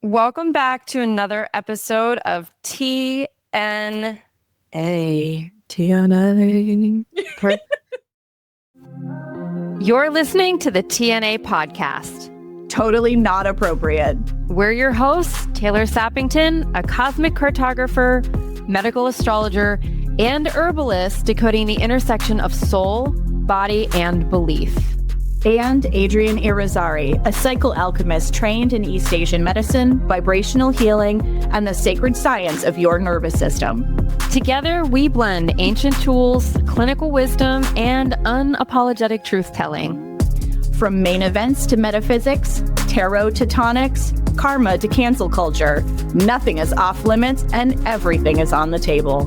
Welcome back to another episode of TNA. TNA. You're listening to the TNA podcast. Totally not appropriate. We're your hosts, Taylor Sappington, a cosmic cartographer, medical astrologer, and herbalist decoding the intersection of soul, body, and belief. And Adrian Irizarry, a psychoalchemist trained in East Asian medicine, vibrational healing, and the sacred science of your nervous system. Together, we blend ancient tools, clinical wisdom, and unapologetic truth-telling. From main events to metaphysics, tarot to tonics, karma to cancel culture, nothing is off limits and everything is on the table.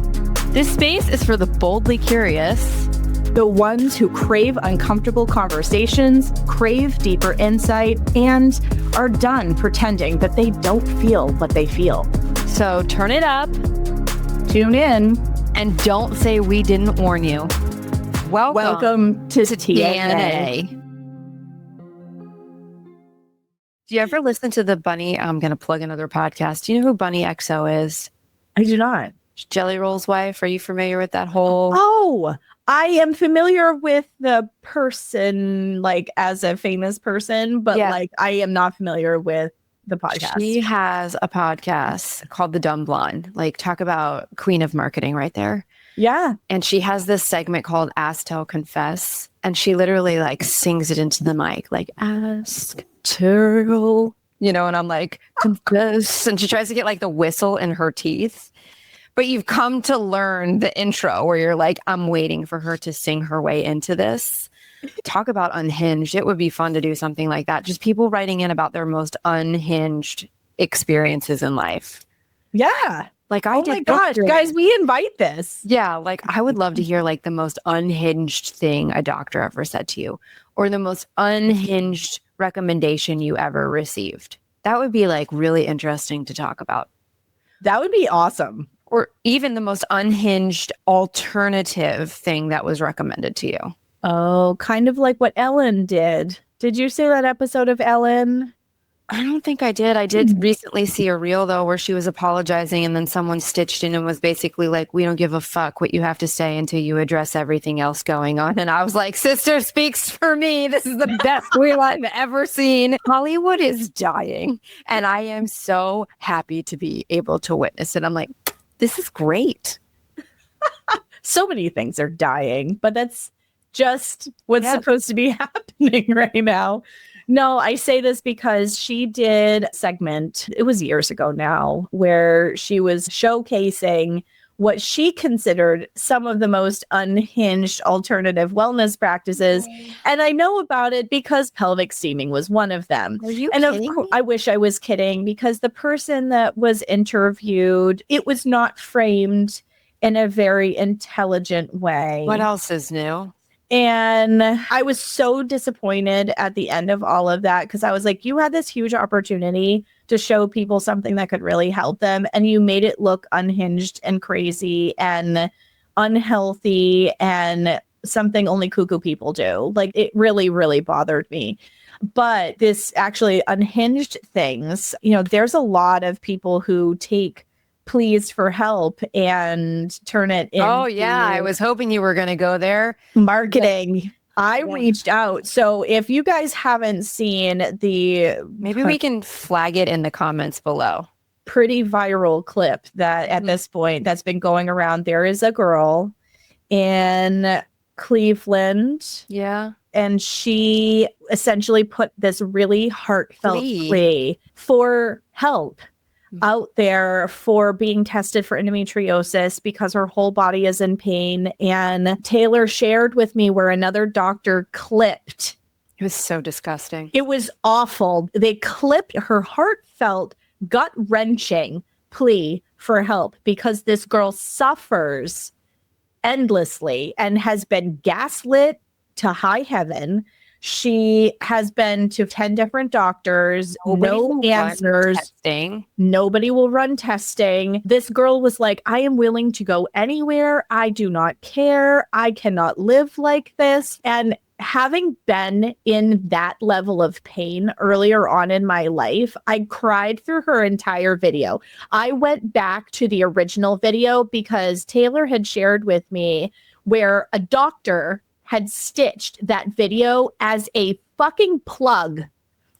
This space is for the boldly curious, the ones who crave uncomfortable conversations, crave deeper insight, and are done pretending that they don't feel what they feel. So turn it up, tune in, and don't say we didn't warn you. Welcome to TNA. Do you ever listen to the Bunny? I'm going to plug another podcast. Do you know who Bunny XO is? I do not. Jelly Roll's wife. Are you familiar with that whole? Oh, I am familiar with the person, like as a famous person, but like I am not familiar with the podcast. She has a podcast called The Dumb Blonde. Like, talk about queen of marketing right there. Yeah. And she has this segment called Ask, Tell, Confess. And she literally like sings it into the mic, like ask, tell, and I'm like, confess. And she tries to get like the whistle in her teeth. But you've come to learn the intro where you're like, I'm waiting for her to sing her way into this. Talk about unhinged. It would be fun to do something like that. Just people writing in about their most unhinged experiences in life. Yeah. Like oh my gosh, guys, we invite this. Yeah. Like I would love to hear like the most unhinged thing a doctor ever said to you, or the most unhinged recommendation you ever received. That would be like really interesting to talk about. That would be awesome. Or even the most unhinged alternative thing that was recommended to you. Oh, kind of like what Ellen did. Did you see that episode of Ellen? I don't think I did. I did recently see a reel, though, where she was apologizing and then someone stitched in and was basically like, we don't give a fuck what you have to say until you address everything else going on. And I was like, sister speaks for me. This is the best reel I've ever seen. Hollywood is dying. And I am so happy to be able to witness it. I'm like, this is great. So many things are dying, but that's just what's supposed to be happening right now. No, I say this because she did a segment, it was years ago now, where she was showcasing what she considered some of the most unhinged alternative wellness practices. And I know about it because pelvic steaming was one of them. Are you and kidding of course, me? I wish I was kidding, because the person that was interviewed, it was not framed in a very intelligent way. What else is new? And I was so disappointed at the end of all of that, because I was like, you had this huge opportunity to show people something that could really help them, and you made it look unhinged and crazy and unhealthy and something only cuckoo people do. Like, it really, really bothered me. But this actually unhinged things, there's a lot of people who take pleas for help and turn it into... Oh, yeah. I was hoping you were going to go there. Marketing. I reached out. So if you guys haven't seen the... Maybe we can flag it in the comments below. Pretty viral clip that at this point that's been going around. There is a girl in Cleveland. Yeah. And she essentially put this really heartfelt plea for help out there for being tested for endometriosis because her whole body is in pain. And Taylor shared with me where another doctor clipped. It was so disgusting. It was awful. They clipped her heartfelt, gut-wrenching plea for help because this girl suffers endlessly and has been gaslit to high heaven. She has been to 10 different doctors, no answers. Nobody will run testing. This girl was like, I am willing to go anywhere. I do not care. I cannot live like this. And having been in that level of pain earlier on in my life, I cried through her entire video. I went back to the original video because Taylor had shared with me where a doctor had stitched that video as a fucking plug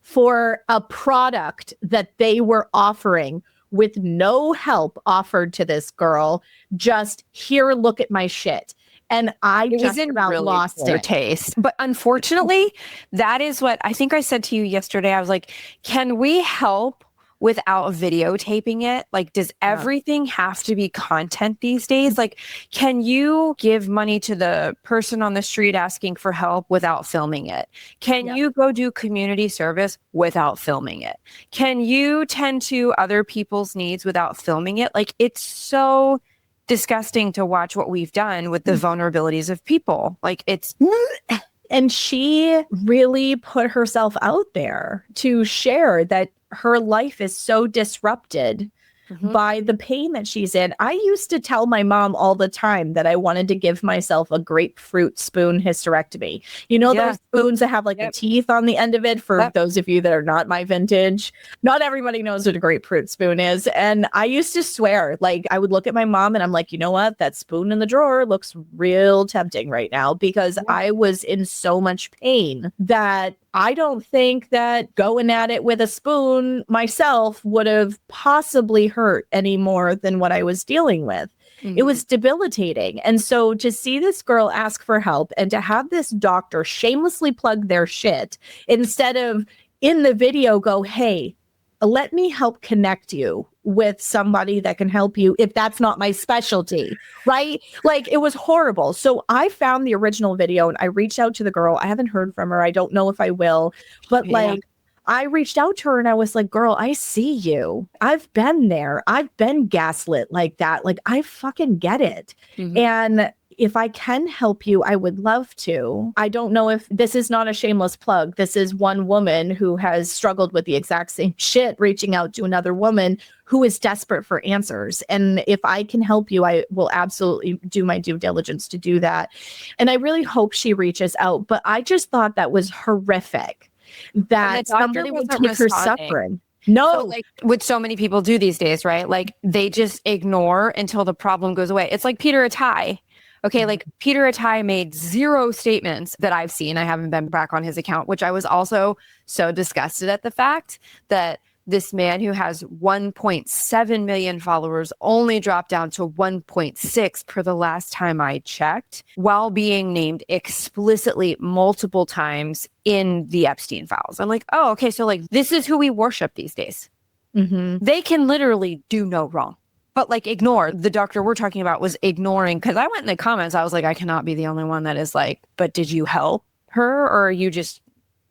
for a product that they were offering with no help offered to this girl. Just here, look at my shit. And I just about really lost their it. taste. But unfortunately, that is what I think I said to you yesterday. I was like, can we help without videotaping it? Like, does everything have to be content these days? Like, can you give money to the person on the street asking for help without filming it? Can you go do community service without filming it? Can you tend to other people's needs without filming it? Like, it's so disgusting to watch what we've done with the vulnerabilities of people. Like, it's... And she really put herself out there to share that her life is so disrupted by the pain that she's in. I used to tell my mom all the time that I wanted to give myself a grapefruit spoon hysterectomy. You know, those spoons that have like the teeth on the end of it, for those of you that are not my vintage. Not everybody knows what a grapefruit spoon is. And I used to swear, like, I would look at my mom and I'm like, you know what? That spoon in the drawer looks real tempting right now, because I was in so much pain that I don't think that going at it with a spoon myself would have possibly hurt any more than what I was dealing with. It was debilitating. And so to see this girl ask for help and to have this doctor shamelessly plug their shit instead of in the video go, hey, let me help connect you with somebody that can help you if that's not my specialty, right? Like, it was horrible. So I found the original video and I reached out to the girl. I haven't heard from her. I don't know if I will, but like, I reached out to her and I was like, girl, I see you. I've been there. I've been gaslit like that. Like, I fucking get it. And if I can help you, I would love to. I don't know if this is not a shameless plug. This is one woman who has struggled with the exact same shit, reaching out to another woman who is desperate for answers. And if I can help you, I will absolutely do my due diligence to do that. And I really hope she reaches out. But I just thought that was horrific that somebody would take her suffering. No, so, like what so many people do these days, right? Like, they just ignore until the problem goes away. It's like Peter Attai. Okay, like Peter Attai made zero statements that I've seen. I haven't been back on his account, which I was also so disgusted at the fact that this man who has 1.7 million followers only dropped down to 1.6 per the last time I checked, while being named explicitly multiple times in the Epstein files. I'm like, oh, okay, so like this is who we worship these days. They can literally do no wrong. But like, ignore. The doctor we're talking about was ignoring, because I went in the comments, I was like, I cannot be the only one that is like, but did you help her, or are you just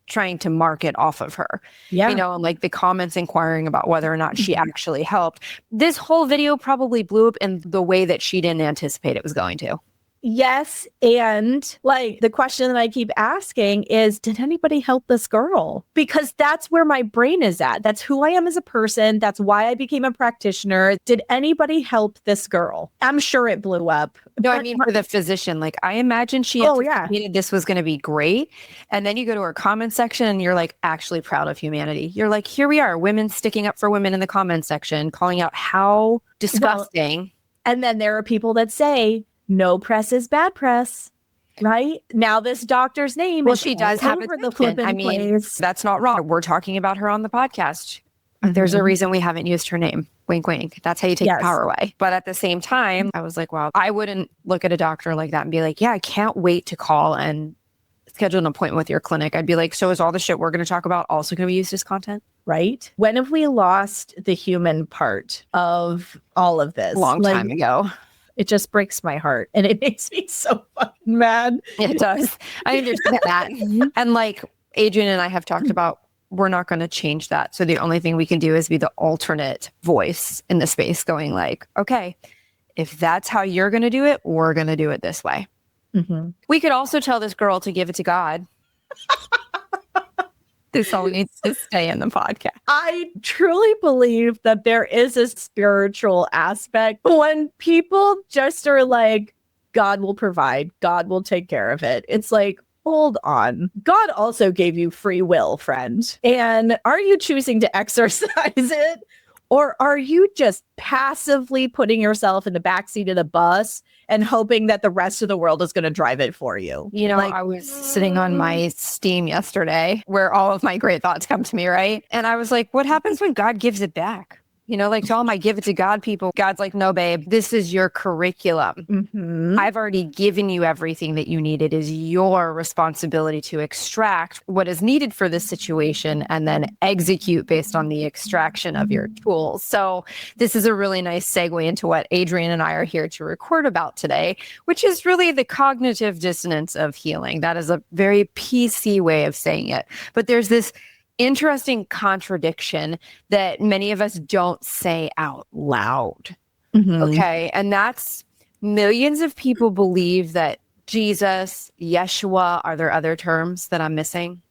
trying to market off of her? You know, and like the comments inquiring about whether or not she actually helped. This whole video probably blew up in the way that she didn't anticipate it was going to. Yes. And like, the question that I keep asking is, did anybody help this girl? Because that's where my brain is at. That's who I am as a person. That's why I became a practitioner. Did anybody help this girl? I'm sure it blew up. No, I mean, for the physician, like, I imagine she anticipated this was going to be great. And then you go to her comment section and you're like actually proud of humanity. You're like, here we are, women sticking up for women in the comment section, calling out how disgusting. And then there are people that say, no press is bad press, right? Now this doctor's name is she does have over a the flipping I mean, place. That's not wrong. We're talking about her on the podcast. There's a reason we haven't used her name. Wink, wink. That's how you take the power away. But at the same time, I was like, wow, I wouldn't look at a doctor like that and be like, yeah, I can't wait to call and schedule an appointment with your clinic. I'd be like, so is all the shit we're going to talk about also going to be used as content? Right? When have we lost the human part of all of this? Long time ago. It just breaks my heart and it makes me so fucking mad. It does. I understand that. And like Adrian and I have talked about, we're not going to change that. So the only thing we can do is be the alternate voice in the space, going like, okay, if that's how you're going to do it, we're going to do it this way. We could also tell this girl to give it to God. This all needs to stay in the podcast. I truly believe that there is a spiritual aspect when people just are like, God will provide, God will take care of it. It's like, hold on. God also gave you free will, friend. And are you choosing to exercise it? Or are you just passively putting yourself in the backseat of the bus and hoping that the rest of the world is going to drive it for you? You know, I was sitting on my Steam yesterday where all of my great thoughts come to me, right? And I was like, what happens when God gives it back? You know, like to all my give it to God people, God's like, no, babe, this is your curriculum. Mm-hmm. I've already given you everything that you need. It is your responsibility to extract what is needed for this situation and then execute based on the extraction of your tools. So this is a really nice segue into what Adrienne and I are here to record about today, which is really the cognitive dissonance of healing. That is a very PC way of saying it. But there's this interesting contradiction that many of us don't say out loud. Mm-hmm. Okay. And that's millions of people believe that Jesus, Yeshua, are there other terms that I'm missing?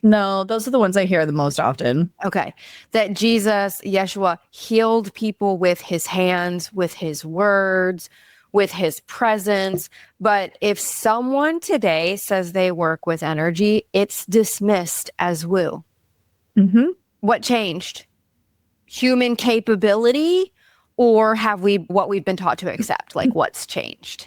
No, those are the ones I hear the most often. Okay. That Jesus, Yeshua, healed people with his hands, with his words, with his presence. But if someone today says they work with energy, it's dismissed as woo. Mm-hmm. What changed? Human capability, or have we what we've been taught to accept? Like what's changed?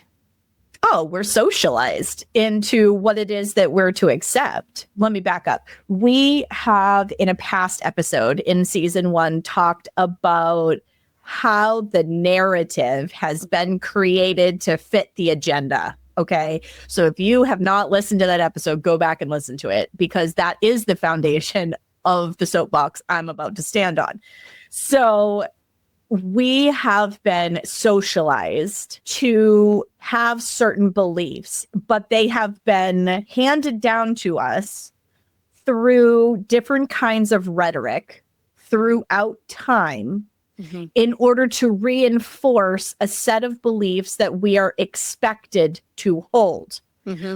Oh, we're socialized into what it is that we're to accept. Let me back up. We have in a past episode in season 1 talked about how the narrative has been created to fit the agenda. Okay. So if you have not listened to that episode, go back and listen to it, because that is the foundation of the soapbox I'm about to stand on. So we have been socialized to have certain beliefs, but they have been handed down to us through different kinds of rhetoric throughout time in order to reinforce a set of beliefs that we are expected to hold.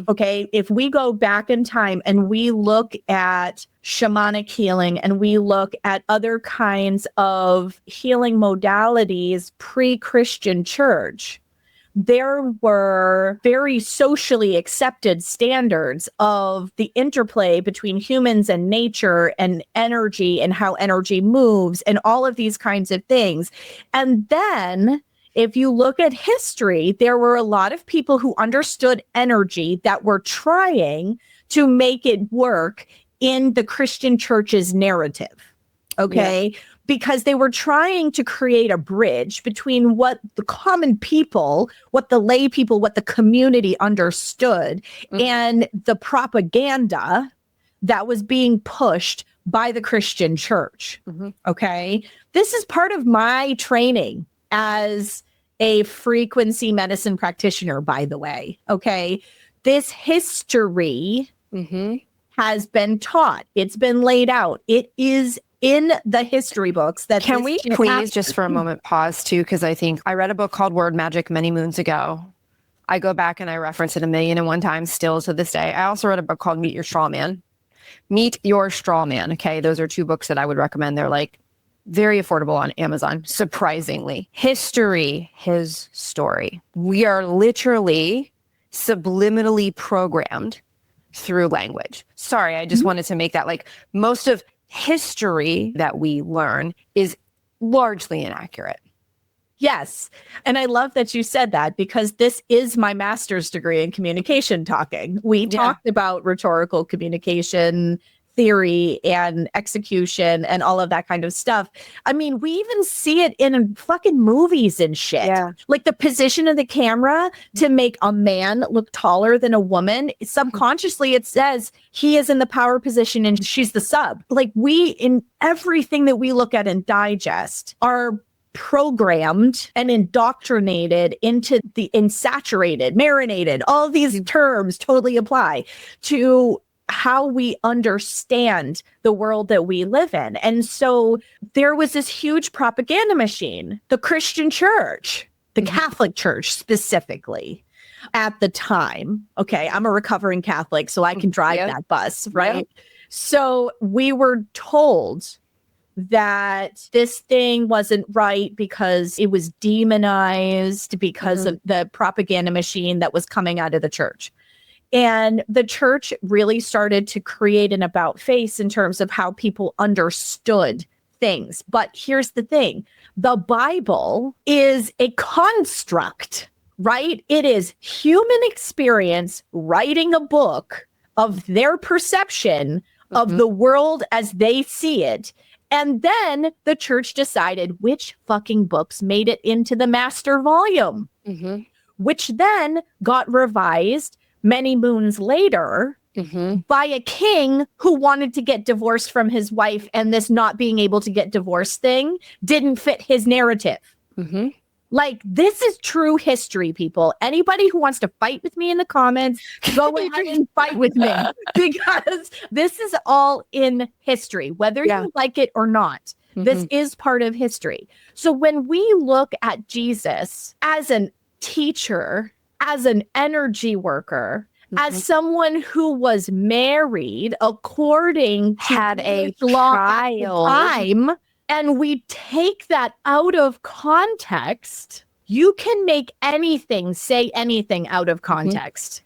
Okay, if we go back in time and we look at shamanic healing and we look at other kinds of healing modalities pre-Christian church, there were very socially accepted standards of the interplay between humans and nature and energy and how energy moves and all of these kinds of things. And then if you look at history, there were a lot of people who understood energy that were trying to make it work in the Christian church's narrative. Okay. Yeah. Because they were trying to create a bridge between what the common people, what the lay people, what the community understood, and the propaganda that was being pushed by the Christian church. Okay. This is part of my training as a frequency medicine practitioner, by the way. Okay. This history has been taught. It's been laid out. It is in the history books. That Can we please just for a moment pause too? Because I think I read a book called Word Magic many moons ago. I go back and I reference it 1,000,001 times still to this day. I also read a book called Meet Your Straw Man. Meet Your Straw Man. Okay. Those are 2 books that I would recommend. They're like very affordable on Amazon, surprisingly. History, his story. We are literally subliminally programmed through language. Sorry, I just wanted to make that like most of history that we learn is largely inaccurate. Yes. And I love that you said that, because this is my master's degree in communication talking. We talked about rhetorical communication theory and execution and all of that kind of stuff. I mean, we even see it in fucking movies and shit. Yeah. Like the position of the camera to make a man look taller than a woman. Subconsciously, it says he is in the power position and she's the sub. Like we, in everything that we look at and digest, are programmed and indoctrinated into the insaturated, marinated, all these terms totally apply to how we understand the world that we live in. And so there was this huge propaganda machine, the Christian church, the Catholic Church specifically at the time. Okay, I'm a recovering Catholic, so I can drive that bus, right? So we were told that this thing wasn't right because it was demonized because of the propaganda machine that was coming out of the church. And the church really started to create an about face in terms of how people understood things. But here's the thing. The Bible is a construct, right? It is human experience writing a book of their perception of the world as they see it. And then the church decided which fucking books made it into the master volume, which then got revised many moons later by a king who wanted to get divorced from his wife, and this not being able to get divorced thing didn't fit his narrative. Like, this is true history, people. Anybody who wants to fight with me in the comments, go ahead and fight with me, because this is all in history, whether you like it or not. This is part of history. So when we look at Jesus as a teacher, as an energy worker, as someone who was married according to had a child time, and we take that out of context, you can make anything, say anything out of context.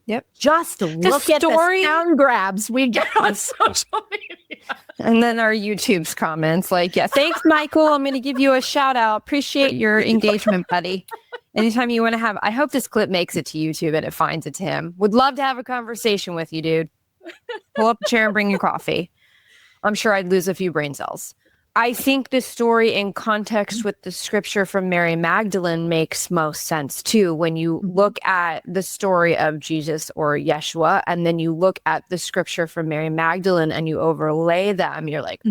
Yep. Just look at the sound grabs we get on social media. And then our YouTube's comments like, yeah, thanks, Michael. I'm going to give you a shout out. Appreciate your engagement, buddy. Anytime you want to have, I hope this clip makes it to YouTube and it finds it to him. Would love to have a conversation with you, dude. Pull up a chair and bring your coffee. I'm sure I'd lose a few brain cells. I think the story in context with the scripture from Mary Magdalene makes most sense too. When you look at the story of Jesus or Yeshua, and then you look at the scripture from Mary Magdalene and you overlay them, you're like,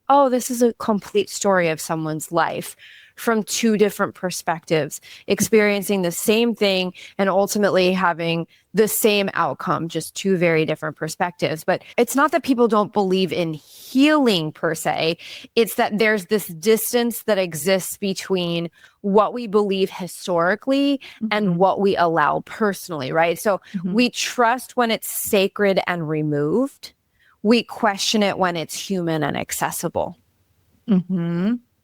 oh, this is a complete story of someone's life from two different perspectives, experiencing the same thing and ultimately having the same outcome, just two very different perspectives. But it's not that people don't believe in healing per se. It's that there's this distance that exists between what we believe historically and what we allow personally, right? So we trust when it's sacred and removed. We question it when it's human and accessible.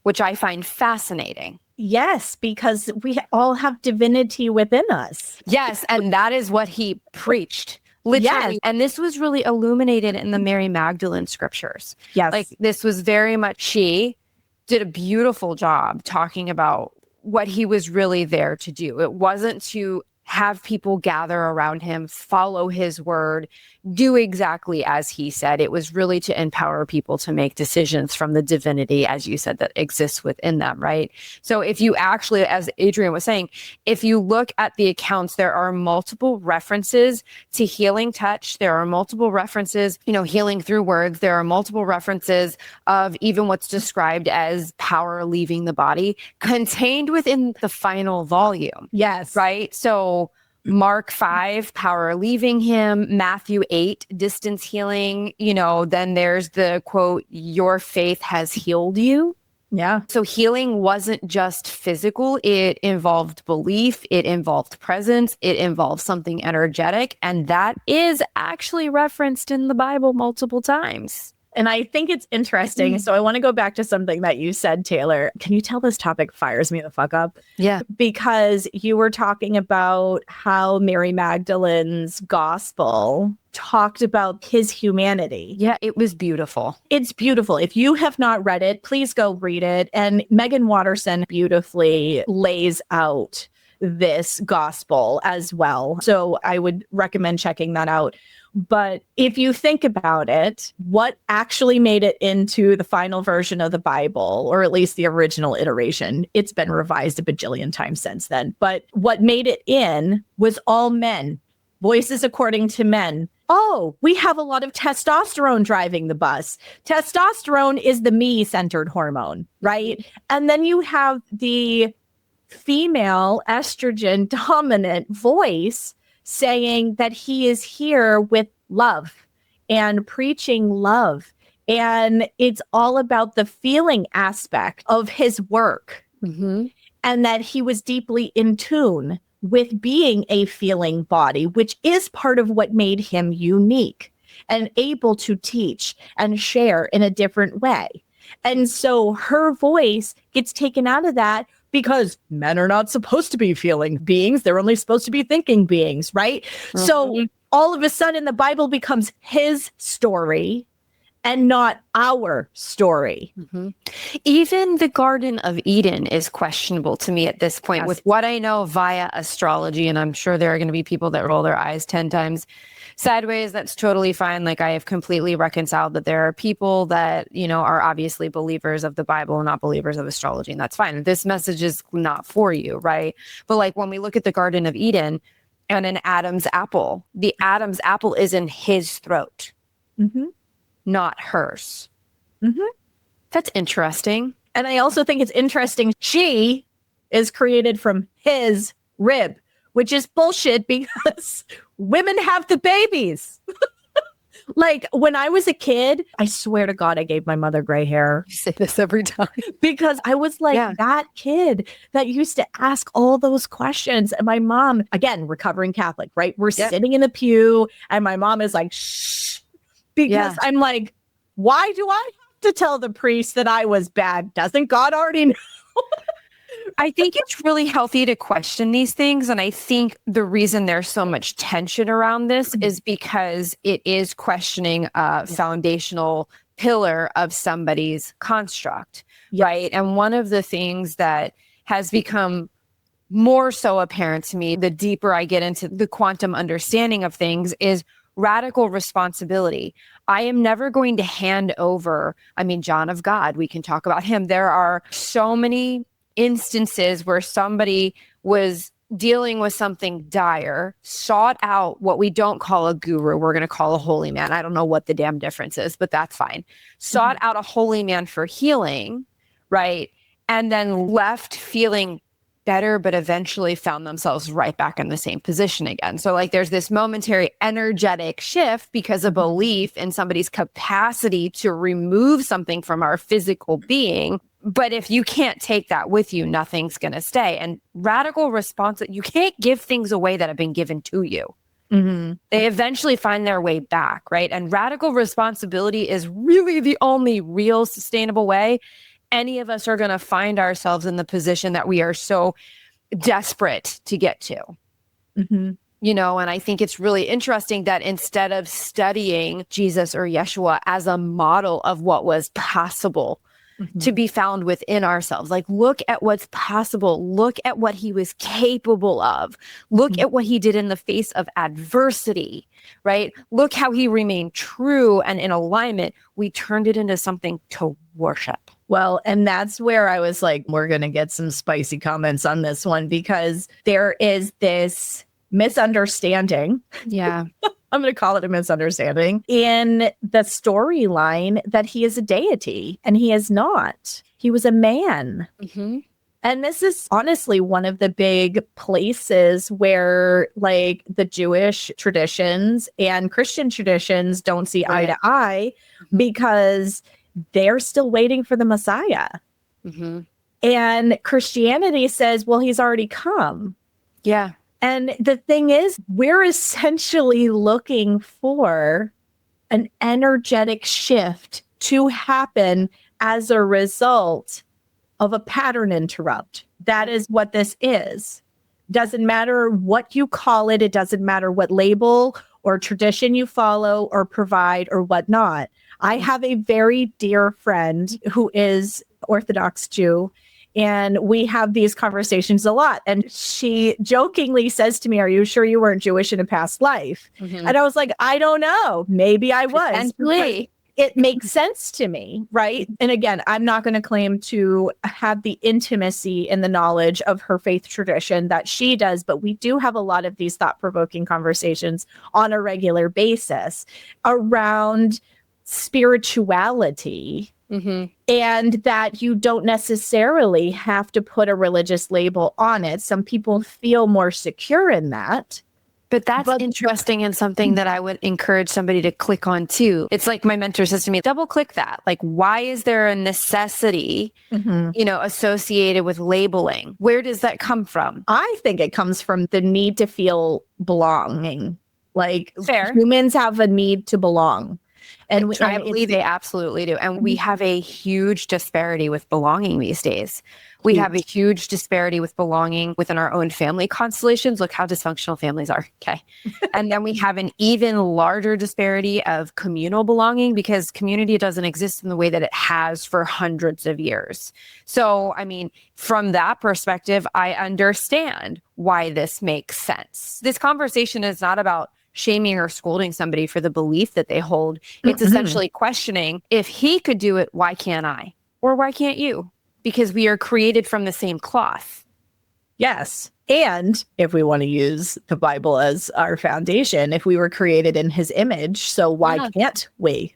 Which I find fascinating. Yes, because we all have divinity within us. Yes, and that is what he preached. Literally. Yes. And this was really illuminated in the Mary Magdalene scriptures. Yes. Like, this was very much, she did a beautiful job talking about what he was really there to do. It wasn't to have people gather around him, follow his word, do exactly as he said. It was really to empower people to make decisions from the divinity, as you said, that exists within them, right? So if you actually, as Adrian was saying, if you look at the accounts, there are multiple references to healing touch. There are multiple references, healing through words. There are multiple references of even what's described as power leaving the body contained within the final volume. Yes. Right? So Mark 5, power leaving him, Matthew 8, distance healing, then there's the quote, your faith has healed you. Yeah. So healing wasn't just physical. It involved belief. It involved presence. It involved something energetic. And that is actually referenced in the Bible multiple times. And I think it's interesting. So I want to go back to something that you said, Taylor. Can you tell this topic fires me the fuck up? Yeah. Because you were talking about how Mary Magdalene's gospel talked about his humanity. Yeah, it was beautiful. It's beautiful. If you have not read it, please go read it. And Megan Watterson beautifully lays out this gospel as well. So I would recommend checking that out. But if you think about it, what actually made it into the final version of the Bible, or at least the original iteration, it's been revised a bajillion times since then. But what made it in was all men, voices according to men. Oh, we have a lot of testosterone driving the bus. Testosterone is the me-centered hormone, right? And then you have the female estrogen dominant voice saying that he is here with love and preaching love. And it's all about the feeling aspect of his work. And that he was deeply in tune with being a feeling body, which is part of what made him unique and able to teach and share in a different way. And so her voice gets taken out of that because men are not supposed to be feeling beings. They're only supposed to be thinking beings, right? So all of a sudden the Bible becomes his story and not our story. Mm-hmm. Even the Garden of Eden is questionable to me at this point, with what I know via astrology. And I'm sure there are going to be people that roll their eyes 10 times sideways. That's totally fine. Like, I have completely reconciled that there are people that, you know, are obviously believers of the Bible and not believers of astrology. And that's fine. This message is not for you, right? But like, when we look at the Garden of Eden and an Adam's apple, the Adam's apple is in his throat. Mm-hmm. Not hers. Mm-hmm. That's interesting. And I also think it's interesting. She is created from his rib, which is bullshit because women have the babies. Like, when I was a kid, I swear to God, I gave my mother gray hair. You say this every time. Because I was like that kid that used to ask all those questions. And my mom, again, recovering Catholic, right? We're sitting in the pew and my mom is like, shh. Because I'm like, why do I have to tell the priest that I was bad? Doesn't God already know? I think it's really healthy to question these things. And I think the reason there's so much tension around this is because it is questioning a foundational pillar of somebody's construct, right? And one of the things that has become more so apparent to me, the deeper I get into the quantum understanding of things, is radical responsibility. I am never going to hand over, I mean, John of God, we can talk about him. There are so many instances where somebody was dealing with something dire, sought out what we don't call a guru, we're going to call a holy man. I don't know what the damn difference is, but that's fine. Sought out a holy man for healing, right? And then left feeling better, but eventually found themselves right back in the same position again. So like, there's this momentary energetic shift because of belief in somebody's capacity to remove something from our physical being. But if you can't take that with you, nothing's going to stay. And radical response, you can't give things away that have been given to you. Mm-hmm. They eventually find their way back, right? And radical responsibility is really the only real sustainable way any of us are going to find ourselves in the position that we are so desperate to get to. Mm-hmm. You know, and I think it's really interesting that instead of studying Jesus or Yeshua as a model of what was possible to be found within ourselves, like, look at what's possible, look at what he was capable of, look at what he did in the face of adversity, right? Look how he remained true and in alignment. We turned it into something to worship. Well, and that's where I was like, we're going to get some spicy comments on this one, because there is this misunderstanding. Yeah. I'm going to call it a misunderstanding in the storyline that he is a deity, and he is not. He was a man. Mm-hmm. And this is honestly one of the big places where, like, the Jewish traditions and Christian traditions don't see eye to eye, because they're still waiting for the Messiah. Mm-hmm. And Christianity says, well, he's already come. Yeah. And the thing is, we're essentially looking for an energetic shift to happen as a result of a pattern interrupt. That is what this is. Doesn't matter what you call it. It doesn't matter what label or tradition you follow or provide or whatnot. I have a very dear friend who is Orthodox Jew, and we have these conversations a lot. And she jokingly says to me, "Are you sure you weren't Jewish in a past life?" Mm-hmm. And I was like, I don't know. Maybe I was. It makes sense to me, right? And again, I'm not going to claim to have the intimacy in the knowledge of her faith tradition that she does, but we do have a lot of these thought-provoking conversations on a regular basis around spirituality. Mm-hmm. And that you don't necessarily have to put a religious label on it. Some people feel more secure in that. But that's interesting, and something that I would encourage somebody to click on too. It's like my mentor says to me, double click that. Like, why is there a necessity, associated with labeling? Where does that come from? I think it comes from the need to feel belonging. Like, fair. Humans have a need to belong. And I believe they absolutely do. And we have a huge disparity with belonging these days. We have a huge disparity with belonging within our own family constellations. Look how dysfunctional families are. Okay. And then we have an even larger disparity of communal belonging because community doesn't exist in the way that it has for hundreds of years. So, I mean, from that perspective, I understand why this makes sense. This conversation is not about shaming or scolding somebody for the belief that they hold. It's essentially questioning, if he could do it, why can't I? Or why can't you? Because we are created from the same cloth. Yes. And if we want to use the Bible as our foundation, if we were created in his image, so why can't we?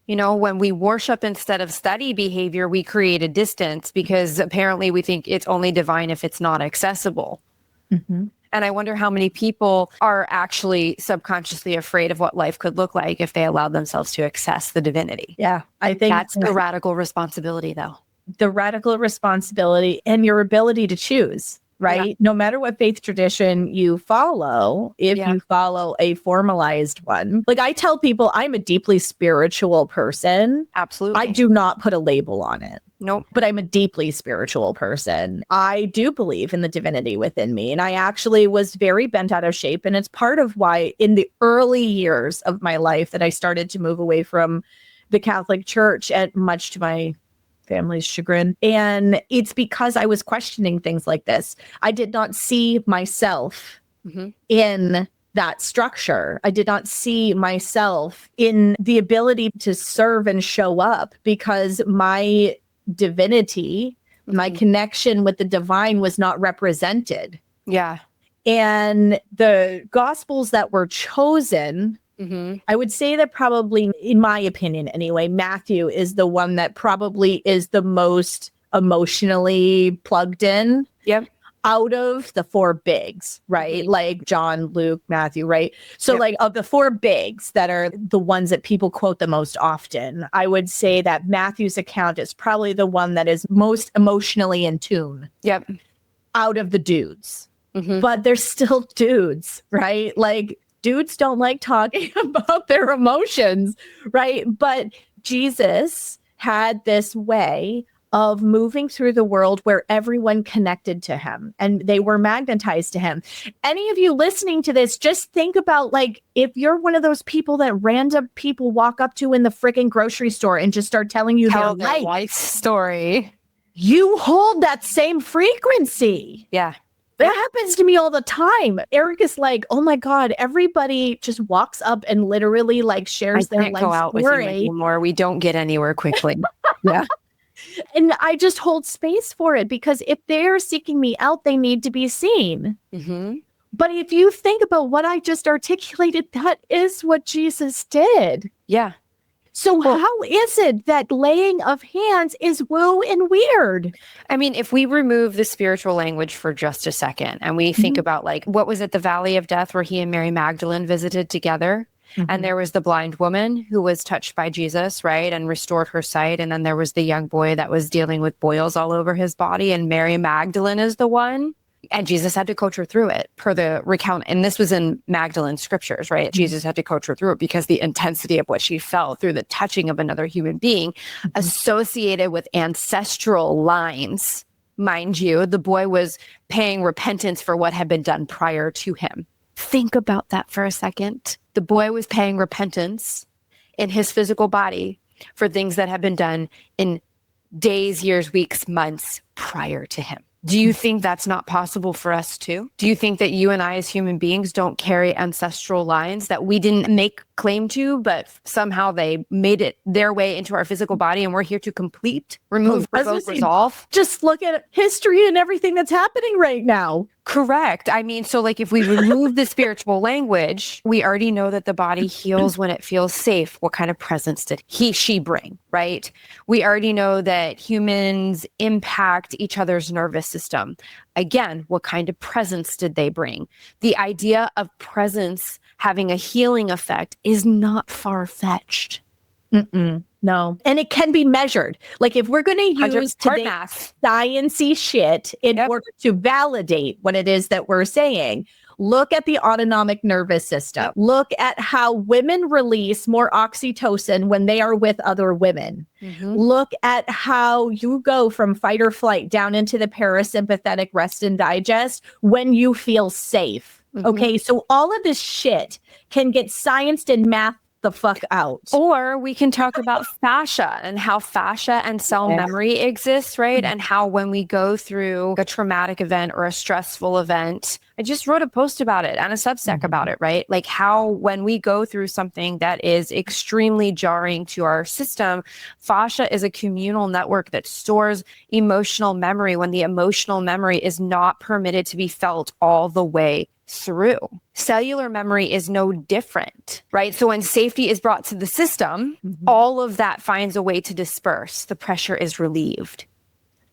You know, when we worship instead of study behavior, we create a distance because apparently we think it's only divine if it's not accessible. And I wonder how many people are actually subconsciously afraid of what life could look like if they allowed themselves to access the divinity. Yeah, I think that's the radical responsibility, though. The radical responsibility and your ability to choose, right? Yeah. No matter what faith tradition you follow, if you follow a formalized one, like I tell people, I'm a deeply spiritual person. Absolutely. I do not put a label on it. Nope. But I'm a deeply spiritual person. I do believe in the divinity within me. And I actually was very bent out of shape. And it's part of why in the early years of my life that I started to move away from the Catholic Church, at much to my family's chagrin. And it's because I was questioning things like this. I did not see myself in that structure. I did not see myself in the ability to serve and show up because my divinity, my connection with the divine was not represented. Yeah. And the gospels that were chosen, I would say that probably, in my opinion anyway, Matthew is the one that probably is the most emotionally plugged in. Yep. Out of the four bigs, right? Like John, Luke, Matthew, right? So like of the four bigs that are the ones that people quote the most often, I would say that Matthew's account is probably the one that is most emotionally in tune. Yep. Out of the dudes. But they're still dudes, right? Like dudes don't like talking about their emotions, right? But Jesus had this way of moving through the world where everyone connected to him and they were magnetized to him. Any of you listening to this, just think about like, if you're one of those people that random people walk up to in the freaking grocery store and just start telling you their life story, you hold that same frequency. Yeah. That happens to me all the time. Eric is like, oh my God, everybody just walks up and literally like shares their life go out story. With you anymore. We don't get anywhere quickly. Yeah. And I just hold space for it because if they're seeking me out, they need to be seen. But if you think about what I just articulated, that is what Jesus did. Yeah. So how is it that laying of hands is woo and weird? I mean, if we remove the spiritual language for just a second and we think about like, what was it, the Valley of Death where he and Mary Magdalene visited together? And there was the blind woman who was touched by Jesus, right? And restored her sight. And then there was the young boy that was dealing with boils all over his body. And Mary Magdalene is the one. And Jesus had to coach her through it per the recount. And this was in Magdalene's scriptures, right? Jesus had to coach her through it because the intensity of what she felt through the touching of another human being associated with ancestral lines. Mind you, the boy was paying repentance for what had been done prior to him. Think about that for a second. The boy was paying repentance in his physical body for things that had been done in days, years, weeks, months prior to him. Do you think that's not possible for us too? Do you think that you and I as human beings don't carry ancestral lines that we didn't make claim to, but somehow they made it their way into our physical body and we're here to complete, remove, revoke, resolve? Just look at history and everything that's happening right now. Correct. I mean, so like if we remove the spiritual language, we already know that the body heals when it feels safe. What kind of presence did she bring, right? We already know that humans impact each other's nervous system. Again, what kind of presence did they bring? The idea of presence having a healing effect is not far-fetched. No. And it can be measured. Like if we're going to use today's sciencey shit in order to validate what it is that we're saying, Look at the autonomic nervous system. Look at how women release more oxytocin when they are with other women. Look at how you go from fight or flight down into the parasympathetic rest and digest when you feel safe. Okay, so all of this shit can get scienced and math the fuck out. Or we can talk about fascia and how fascia and cell memory exists, right? And how when we go through a traumatic event or a stressful event, I just wrote a post about it and a Substack about it, right? Like how when we go through something that is extremely jarring to our system, fascia is a communal network that stores emotional memory when the emotional memory is not permitted to be felt all the way through. Cellular memory is no different, right? So when safety is brought to the system, all of that finds a way to disperse. The pressure is relieved.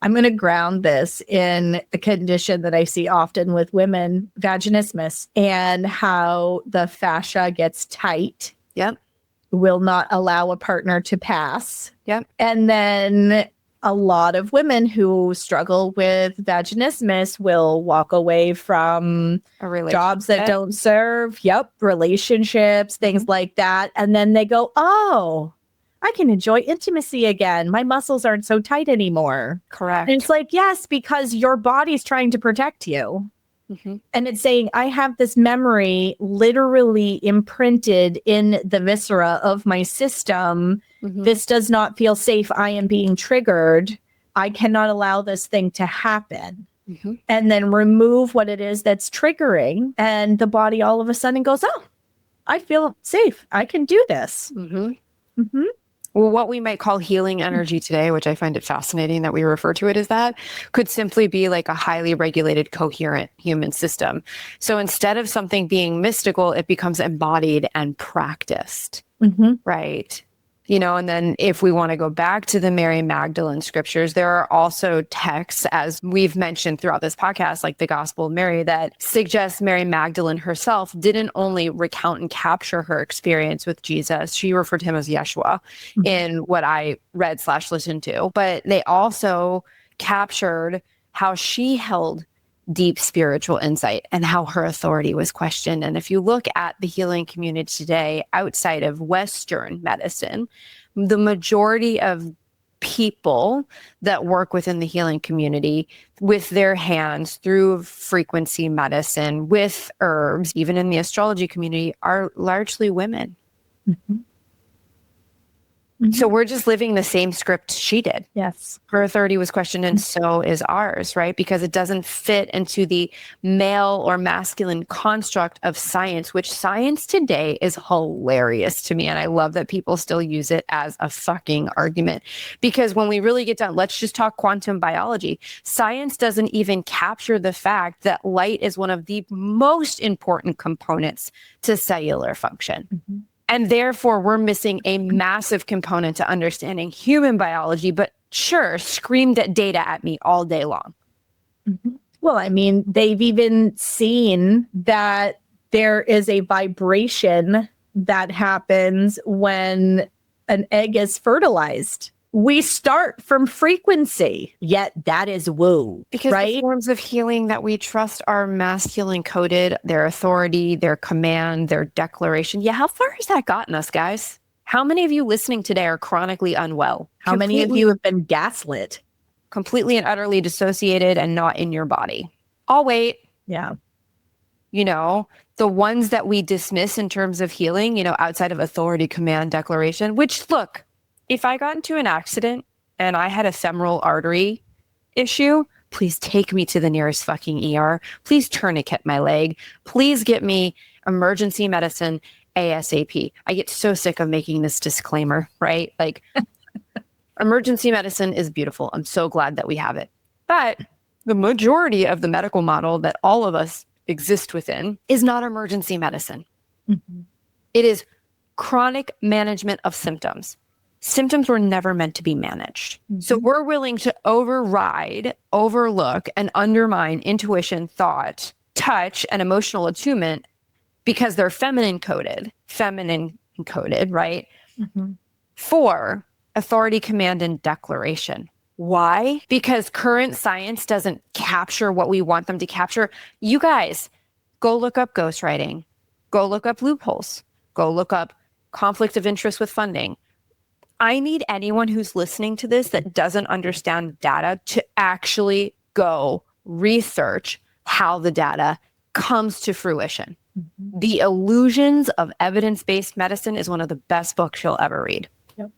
I'm going to ground this in a condition that I see often with women, vaginismus, and how the fascia gets tight. Will not allow a partner to pass. And then a lot of women who struggle with vaginismus will walk away from jobs that don't serve, relationships, things like that. And then they go, oh, I can enjoy intimacy again. My muscles aren't so tight anymore. Correct. And it's like, yes, because your body's trying to protect you. And it's saying, I have this memory literally imprinted in the viscera of my system. This does not feel safe. I am being triggered. I cannot allow this thing to happen. And then remove what it is that's triggering. And the body all of a sudden goes, oh, I feel safe. I can do this. Well, what we might call healing energy today, which I find it fascinating that we refer to it as that, could simply be like a highly regulated, coherent human system. So instead of something being mystical, it becomes embodied and practiced, right? You know, and then if we want to go back to the Mary Magdalene scriptures, there are also texts, as we've mentioned throughout this podcast, like the Gospel of Mary, that suggests Mary Magdalene herself didn't only recount and capture her experience with Jesus. She referred to him as Yeshua in what I read/listened to, but they also captured how she held deep spiritual insight and how her authority was questioned. And if you look at the healing community today, outside of Western medicine, the majority of people that work within the healing community with their hands through frequency medicine, with herbs, even in the astrology community, are largely women. So we're just living the same script she did. Yes. Her authority was questioned, and so is ours, right? Because it doesn't fit into the male or masculine construct of science, which science today is hilarious to me. And I love that people still use it as a fucking argument. Because when we really get down, let's just talk quantum biology. Science doesn't even capture the fact that light is one of the most important components to cellular function. And therefore, we're missing a massive component to understanding human biology, but sure, screamed at data at me all day long. Well, I mean, they've even seen that there is a vibration that happens when an egg is fertilized. We start from frequency, yet that is woo, because right? the forms of healing that we trust are masculine coded, their authority, their command, their declaration. Yeah, how far has that gotten us, guys? How many of you listening today are chronically unwell? How many of you have been gaslit? Completely and utterly dissociated and not in your body. I'll wait. Yeah. You know, the ones that we dismiss in terms of healing, you know, outside of authority, command, declaration, which look, if I got into an accident and I had a femoral artery issue, please take me to the nearest fucking ER. Please tourniquet my leg. Please get me emergency medicine ASAP. I get so sick of making this disclaimer, right? Like, emergency medicine is beautiful. I'm so glad that we have it. But the majority of the medical model that all of us exist within is not emergency medicine. It is chronic management of symptoms. Symptoms were never meant to be managed. So we're willing to override, overlook, and undermine intuition, thought, touch, and emotional attunement because they're feminine coded, right? For authority, command, and declaration. Why? Because current science doesn't capture what we want them to capture. You guys, Go look up ghostwriting. Go look up loopholes. Go look up conflict of interest with funding. I need anyone who's listening to this that doesn't understand data to actually go research how the data comes to fruition. Mm-hmm. The Illusions of Evidence-Based Medicine is one of the best books you'll ever read. Yep.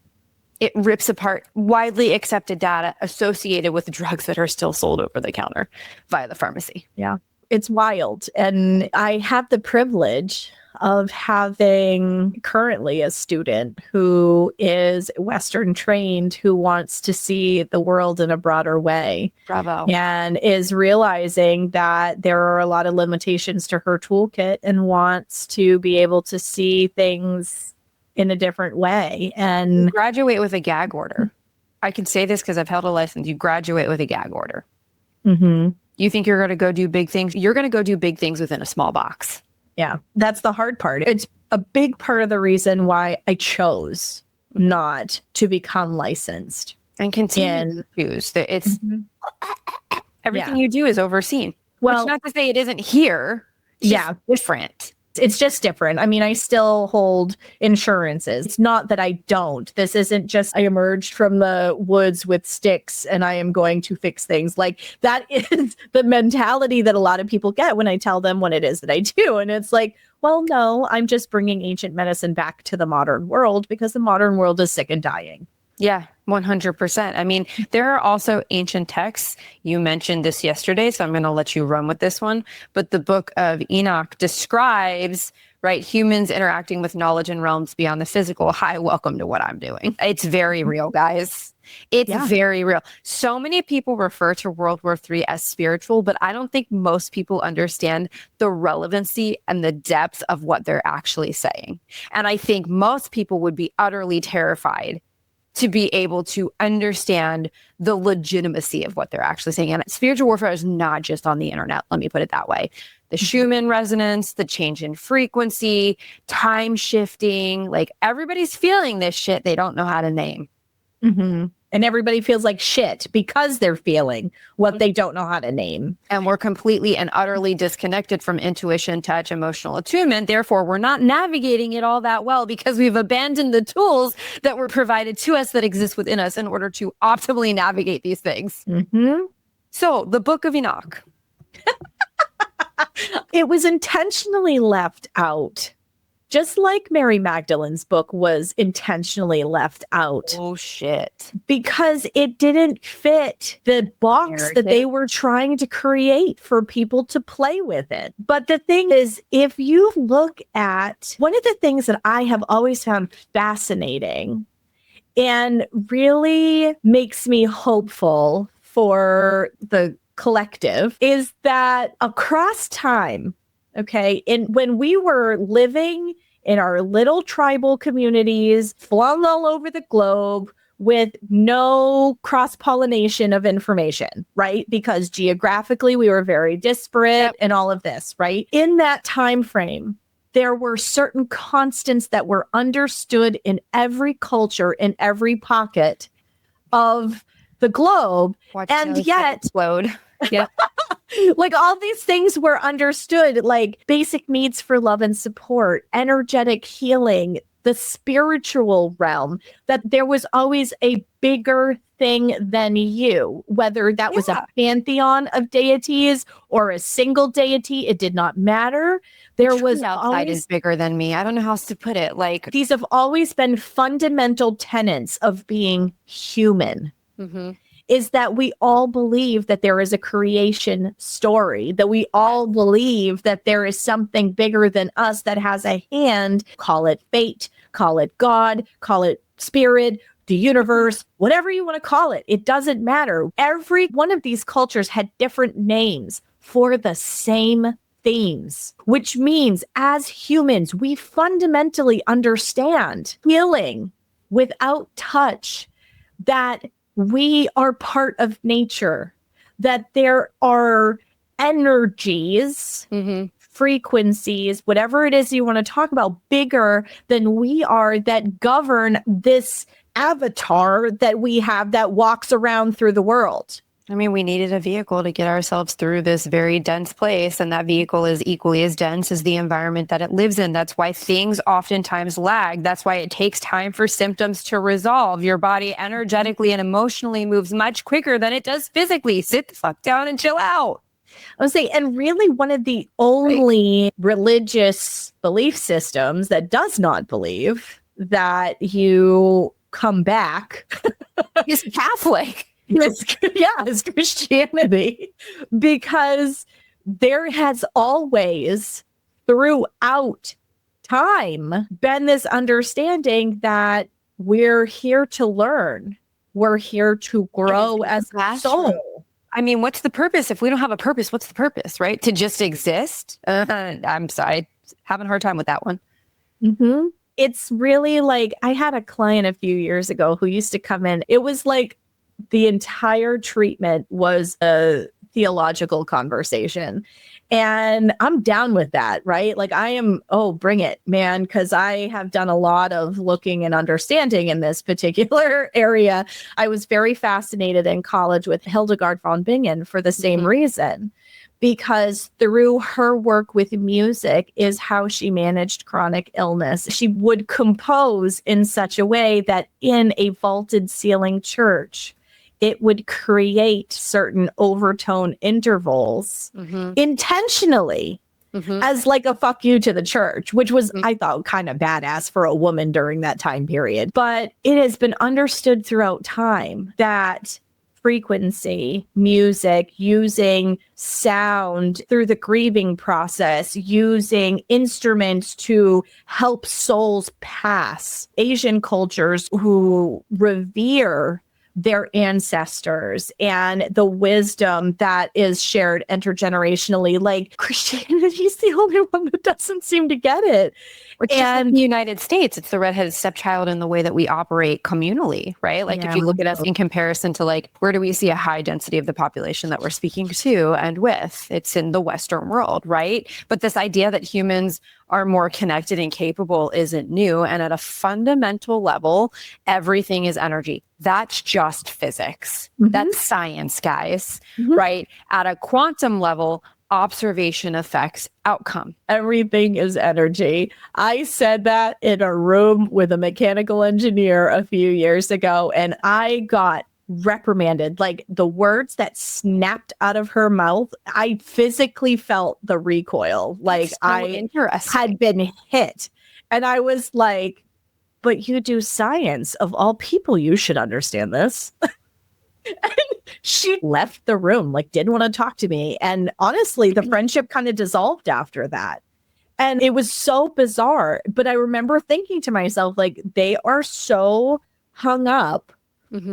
It rips apart widely accepted data associated with drugs that are still sold over the counter via the pharmacy. Yeah, it's wild. And I have the privilege of having currently a student who is Western trained, who wants to see the world in a broader way. Bravo. And is realizing that there are a lot of limitations to her toolkit and wants to be able to see things in a different way. And you graduate with a gag order. I can say this because I've held a license. You graduate with a gag order. Mm-hmm. You think you're going to go do big things? You're going to go do big things within a small box. Yeah, that's the hard part. It's a big part of the reason why I chose not to become licensed. And continue to choose. It's everything you do is overseen. Well, which not to say it isn't here. It's just different. It's just different. I mean, I still hold insurances. It's not that I don't. This isn't just I emerged from the woods with sticks and I am going to fix things. Like that is the mentality that a lot of people get when I tell them what it is that I do. And it's like, well, no, I'm just bringing ancient medicine back to the modern world because the modern world is sick and dying. Yeah, 100%. I mean, there are also ancient texts. You mentioned this yesterday, so I'm going to let you run with this one. But the book of Enoch describes, right, humans interacting with knowledge in realms beyond the physical. Hi, welcome to what I'm doing. It's very real, guys. It's very real. So many people refer to World War III as spiritual, but I don't think most people understand the relevancy and the depth of what they're actually saying. And I think most people would be utterly terrified to be able to understand the legitimacy of what they're actually saying. And spiritual warfare is not just on the internet. Let me put it that way. The Schumann resonance, the change in frequency, time shifting, like everybody's feeling this shit they don't know how to name. Mm-hmm. And everybody feels like shit because they're feeling what they don't know how to name. And we're completely and utterly disconnected from intuition, touch, emotional attunement. Therefore, we're not navigating it all that well because we've abandoned the tools that were provided to us that exist within us in order to optimally navigate these things. Mm-hmm. So the Book of Enoch. It was intentionally left out. Just like Mary Magdalene's book was intentionally left out. Oh, shit. Because it didn't fit the box that they were trying to create for people to play with it. But the thing is, if you look at one of the things that I have always found fascinating and really makes me hopeful for the collective is that across time, okay, when we were living in our little tribal communities, flung all over the globe with no cross-pollination of information, right? Because geographically we were very disparate and all of this, right? In that time frame, there were certain constants that were understood in every culture, in every pocket of the globe. And yet explode. Yeah. Like all these things were understood, like basic needs for love and support, energetic healing, the spiritual realm, that there was always a bigger thing than you, whether that was a pantheon of deities or a single deity, it did not matter. There was outside is bigger than me. I don't know how else to put it. Like these have always been fundamental tenets of being human. Mm-hmm. Is that we all believe that there is a creation story, that we all believe that there is something bigger than us that has a hand, call it fate, call it God, call it spirit, the universe, whatever you want to call it. It doesn't matter. Every one of these cultures had different names for the same themes, which means as humans, we fundamentally understand healing without touch, that we are part of nature, that there are energies, frequencies, whatever it is you want to talk about, bigger than we are, that govern this avatar that we have that walks around through the world. I mean, we needed a vehicle to get ourselves through this very dense place, and that vehicle is equally as dense as the environment that it lives in. That's why things oftentimes lag. That's why it takes time for symptoms to resolve. Your body energetically and emotionally moves much quicker than it does physically. Sit the fuck down and chill out. I would say, and really one of the only religious belief systems that does not believe that you come back is Catholic. Is Christianity, because there has always throughout time been this understanding that we're here to learn, we're here to grow as a soul. I mean, what's the purpose? If we don't have a purpose, what's the purpose, right? To just exist? I'm sorry, having a hard time with that one. Mm-hmm. It's really like, I had a client a few years ago who used to come in. It was like the entire treatment was a theological conversation. And I'm down with that, right? Like I am, bring it, man, because I have done a lot of looking and understanding in this particular area. I was very fascinated in college with Hildegard von Bingen for the same reason, because through her work with music is how she managed chronic illness. She would compose in such a way that in a vaulted ceiling church, it would create certain overtone intervals intentionally as like a fuck you to the church, which was, I thought, kind of badass for a woman during that time period. But it has been understood throughout time that frequency, music, using sound through the grieving process, using instruments to help souls pass. Asian cultures who revere their ancestors and the wisdom that is shared intergenerationally. Like Christianity is the only one that doesn't seem to get it. And in the United States, it's the redheaded stepchild in the way that we operate communally, right? Like if you look at us in comparison to like, where do we see a high density of the population that we're speaking to and with? It's in the Western world, right? But this idea that humans are more connected and capable isn't new. And at a fundamental level, everything is energy. That's just physics. That's science, guys, right? At a quantum level, observation affects outcome. Everything is energy. I said that in a room with a mechanical engineer a few years ago, and I got reprimanded. Like the words that snapped out of her mouth, I physically felt the recoil. Like I had been hit. And I was like, but you do science. Of all people, you should understand this. And she left the room, like didn't want to talk to me. And honestly, the friendship kind of dissolved after that. And it was so bizarre. But I remember thinking to myself, like, they are so hung up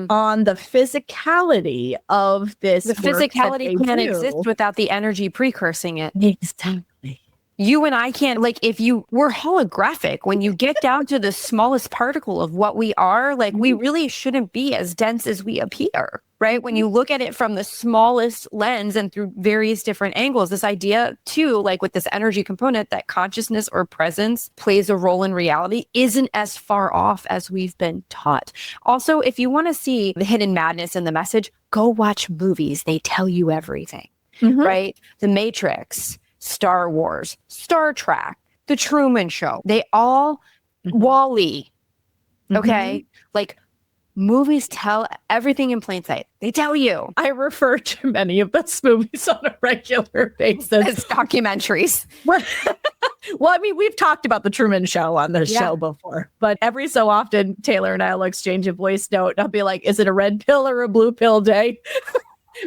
on the physicality of this. The physicality can't exist without the energy precursing it. Exactly. You and I can't, like, we're holographic. When you get down to the smallest particle of what we are, like, we really shouldn't be as dense as we appear, right? When you look at it from the smallest lens and through various different angles, this idea too, like with this energy component that consciousness or presence plays a role in reality isn't as far off as we've been taught. Also, if you want to see the hidden madness in the message, go watch movies. They tell you everything, right? The Matrix, Star Wars, Star Trek, The Truman Show, they all, Wall-E, okay? Like, movies tell everything in plain sight. They tell you. I refer to many of those movies on a regular basis. As documentaries. Well, I mean, we've talked about The Truman Show on this show before, but every so often, Taylor and I will exchange a voice note. And I'll be like, is it a red pill or a blue pill day?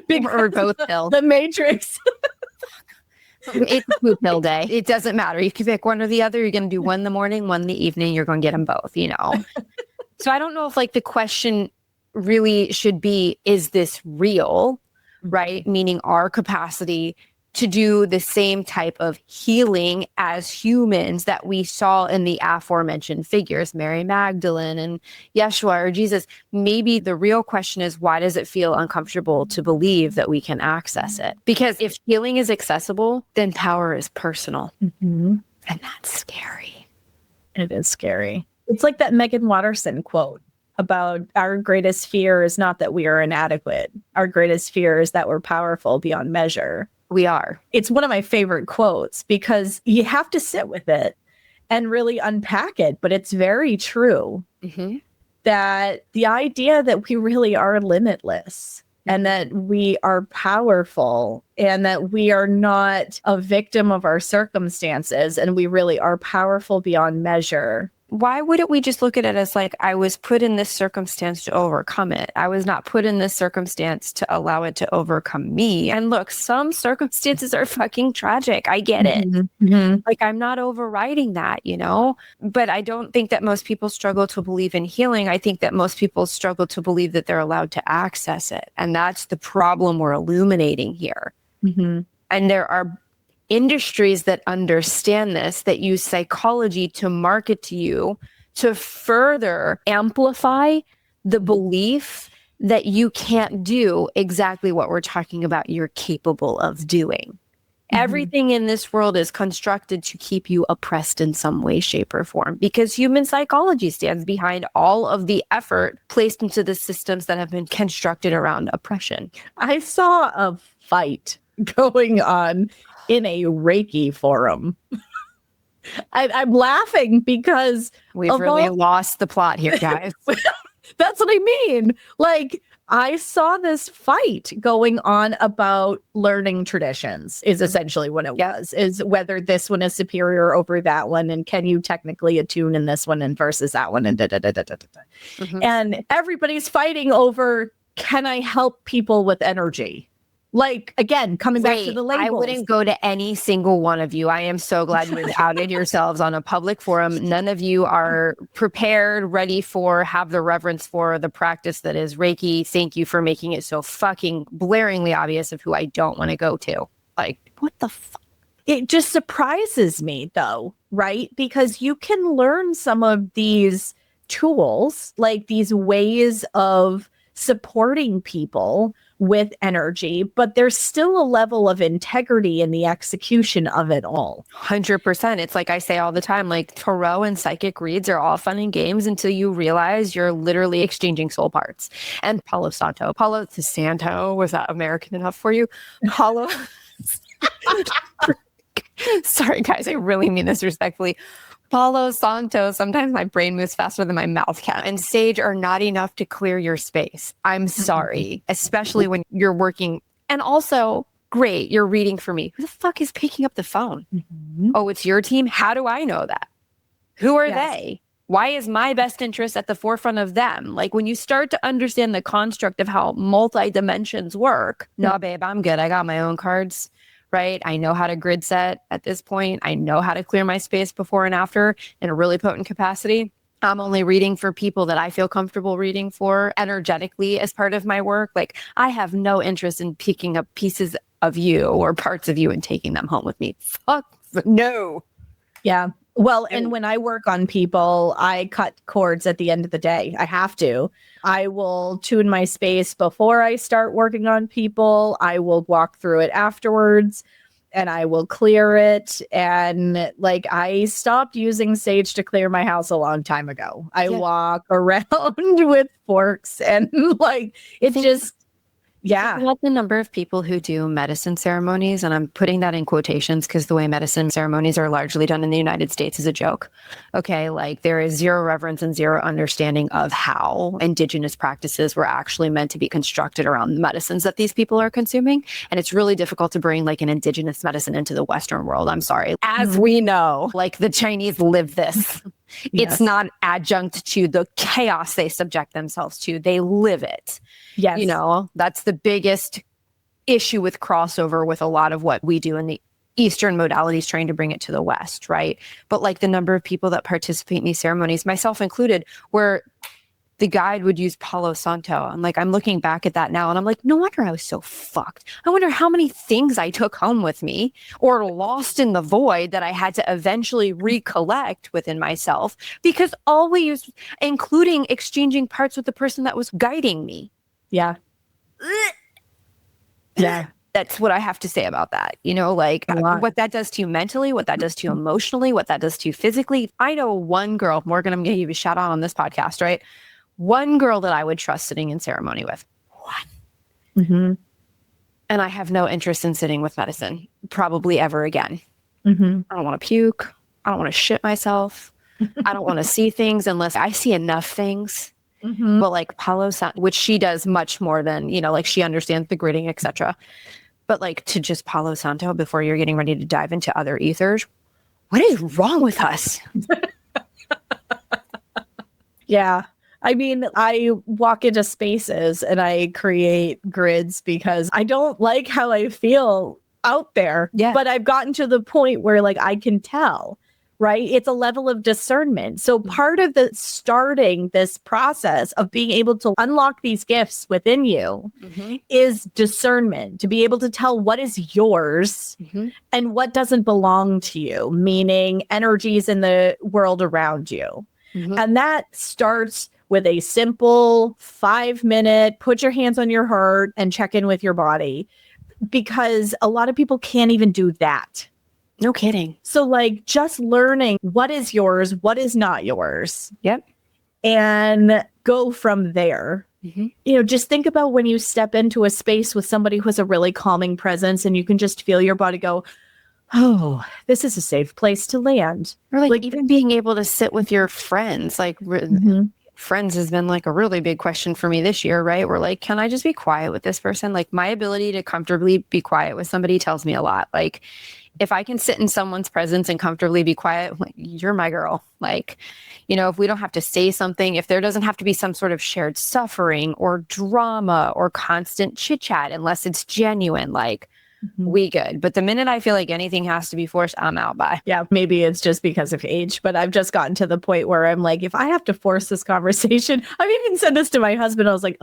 Or both pills. The Matrix. It's blue pill day. It doesn't matter. You can pick one or the other. You're going to do one in the morning, one in the evening. You're going to get them both, you know? So I don't know if like the question really should be, is this real, right? Meaning our capacity to do the same type of healing as humans that we saw in the aforementioned figures, Mary Magdalene and Yeshua or Jesus. Maybe the real question is, why does it feel uncomfortable to believe that we can access it? Because if healing is accessible, then power is personal. And that's scary. It is scary. It's like that Megan Watterson quote. about our greatest fear is not that we are inadequate. Our greatest fear is that we're powerful beyond measure. We are. It's one of my favorite quotes because you have to sit with it and really unpack it. But it's very true that the idea that we really are limitless and that we are powerful and that we are not a victim of our circumstances and we really are powerful beyond measure. Why wouldn't we just look at it as like, I was put in this circumstance to overcome it. I was not put in this circumstance to allow it to overcome me. And look, some circumstances are fucking tragic. I get it. Like, I'm not overriding that, you know, but I don't think that most people struggle to believe in healing. I think that most people struggle to believe that they're allowed to access it. And that's the problem we're illuminating here. And there are industries that understand this, that use psychology to market to you to further amplify the belief that you can't do exactly what we're talking about you're capable of doing. Everything in this world is constructed to keep you oppressed in some way, shape, or form, because human psychology stands behind all of the effort placed into the systems that have been constructed around oppression. I saw a fight going on in a Reiki forum. I'm laughing because we've really lost the plot here, guys. That's what I mean. Like, I saw this fight going on about learning traditions is essentially what it was, is whether this one is superior over that one. And can you technically attune in this one and versus that one? And and everybody's fighting over, can I help people with energy? Like, again, coming back to the labels. I wouldn't go to any single one of you. I am so glad you outed yourselves on a public forum. None of you are prepared, ready for, have the reverence for the practice that is Reiki. Thank you for making it so fucking blaringly obvious of who I don't want to go to. Like, what the fuck? It just surprises me, though, right? Because you can learn some of these tools, like these ways of supporting people with energy, but there's still a level of integrity in the execution of it all. 100%. It's like I say all the time, like tarot and psychic reads are all fun and games until you realize you're literally exchanging soul parts. And Palo Santo, was that American enough for you? Palo. Sorry, guys, I really mean this respectfully. Palo Santo, sometimes my brain moves faster than my mouth can, and sage are not enough to clear your space. I'm sorry, especially when you're working. And also, great, you're reading for me. Who the fuck is picking up the phone? Oh, it's your team? How do I know that? Who are they? Why is my best interest at the forefront of them? Like, when you start to understand the construct of how multi-dimensions work, no, babe, I'm good. I got my own cards. Right? I know how to grid set at this point. I know how to clear my space before and after in a really potent capacity. I'm only reading for people that I feel comfortable reading for energetically as part of my work. Like, I have no interest in picking up pieces of you or parts of you and taking them home with me. Fuck no. Yeah. Well, and when I work on people, I cut cords at the end of the day. I have to. I will tune my space before I start working on people. I will walk through it afterwards and I will clear it. And like, I stopped using sage to clear my house a long time ago. I walk around with forks and like, it's just... Yeah. About the number of people who do medicine ceremonies, and I'm putting that in quotations because the way medicine ceremonies are largely done in the United States is a joke. Okay. Like, there is zero reverence and zero understanding of how indigenous practices were actually meant to be constructed around the medicines that these people are consuming. And it's really difficult to bring like an indigenous medicine into the Western world. I'm sorry. As we know, like, the Chinese live this. It's not adjunct to the chaos they subject themselves to. They live it. Yes. You know, that's the biggest issue with crossover with a lot of what we do in the Eastern modalities, trying to bring it to the West, right? But like, the number of people that participate in these ceremonies, myself included, where the guide would use Palo Santo. And like, I'm looking back at that now and I'm like, no wonder I was so fucked. I wonder how many things I took home with me or lost in the void that I had to eventually recollect within myself, because all we used, including exchanging parts with the person that was guiding me. Yeah. Yeah. That's what I have to say about that. You know, like, what that does to you mentally, what that does to you emotionally, what that does to you physically. I know one girl, Morgan, I'm going to give you a shout out on this podcast, right? one girl that I would trust sitting in ceremony with. One. Mm-hmm. And I have no interest in sitting with medicine, probably ever again. Mm-hmm. I don't want to puke. I don't want to shit myself. I don't want to see things unless I see enough things. Mm-hmm. But like Palo Santo, which she does much more than, you know, like she understands the gritting, etc. But like to just Palo Santo before you're getting ready to dive into other ethers, what is wrong with us? Yeah. I mean, I walk into spaces and I create grids because I don't like how I feel out there. Yeah. But I've gotten to the point where like I can tell, right? It's a level of discernment. So part of the starting this process of being able to unlock these gifts within you is discernment, to be able to tell what is yours and what doesn't belong to you, meaning energies in the world around you. And that starts with a simple 5-minute, put your hands on your heart and check in with your body, because a lot of people can't even do that. No kidding. So like just learning what is yours, what is not yours. Yep. And go from there. You know, just think about when you step into a space with somebody who has a really calming presence and you can just feel your body go, oh, this is a safe place to land. Or like even being able to sit with your friends, like friends has been like a really big question for me this year, right? We're like, can I just be quiet with this person? Like my ability to comfortably be quiet with somebody tells me a lot. Like if I can sit in someone's presence and comfortably be quiet, like, you're my girl. Like, you know, if we don't have to say something, if there doesn't have to be some sort of shared suffering or drama or constant chit chat, unless it's genuine, like we good. But the minute I feel like anything has to be forced, I'm out. Bye. Yeah, maybe it's just because of age, but I've just gotten to the point where I'm like, if I have to force this conversation, I've even said this to my husband. I was like,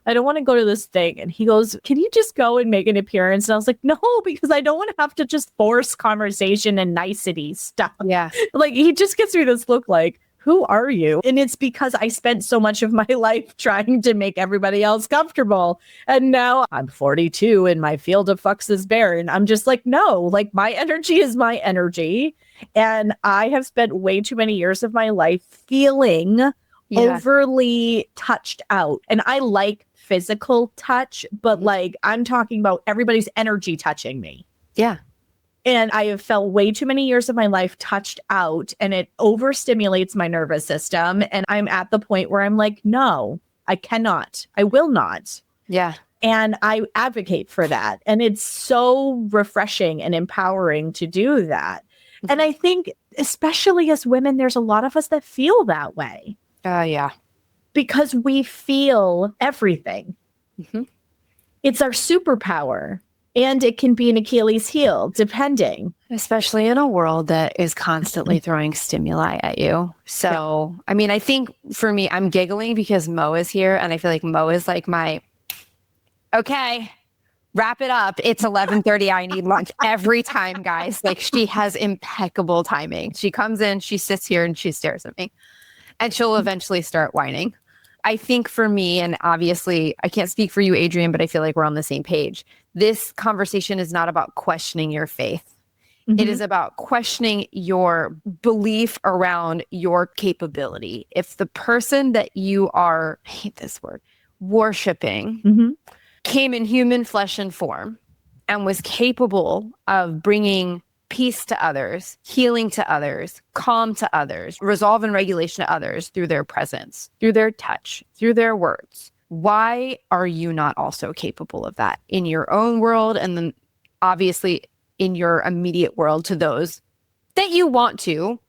I don't want to go to this thing. And he goes, can you just go and make an appearance? And I was like, no, because I don't want to have to just force conversation and nicety stuff. Yeah. Like he just gets me this look like, who are you? And it's because I spent so much of my life trying to make everybody else comfortable. And now I'm 42 and my field of fucks is barren. I'm just like, no, like my energy is my energy. And I have spent way too many years of my life feeling overly touched out. And I like physical touch, but like I'm talking about everybody's energy touching me. Yeah. And I have felt way too many years of my life touched out, and it overstimulates my nervous system. And I'm at the point where I'm like, no, I cannot. I will not. Yeah. And I advocate for that. And it's so refreshing and empowering to do that. And I think, especially as women, there's a lot of us that feel that way. Yeah. Because we feel everything. It's our superpower. And it can be an Achilles heel, depending. Especially in a world that is constantly throwing stimuli at you. So, I mean, I think for me, I'm giggling because Mo is here. And I feel like Mo is like my, okay, wrap it up. It's 11:30. I need lunch every time, guys. Like she has impeccable timing. She comes in, she sits here and she stares at me. And she'll eventually start whining. I think for me, and obviously I can't speak for you, Adrienne, but I feel like we're on the same page. This conversation is not about questioning your faith. It is about questioning your belief around your capability. If the person that you are, I hate this word, worshiping came in human flesh and form and was capable of bringing peace to others, healing to others, calm to others, resolve and regulation to others through their presence, through their touch, through their words. Why are you not also capable of that in your own world and then obviously in your immediate world to those that you want to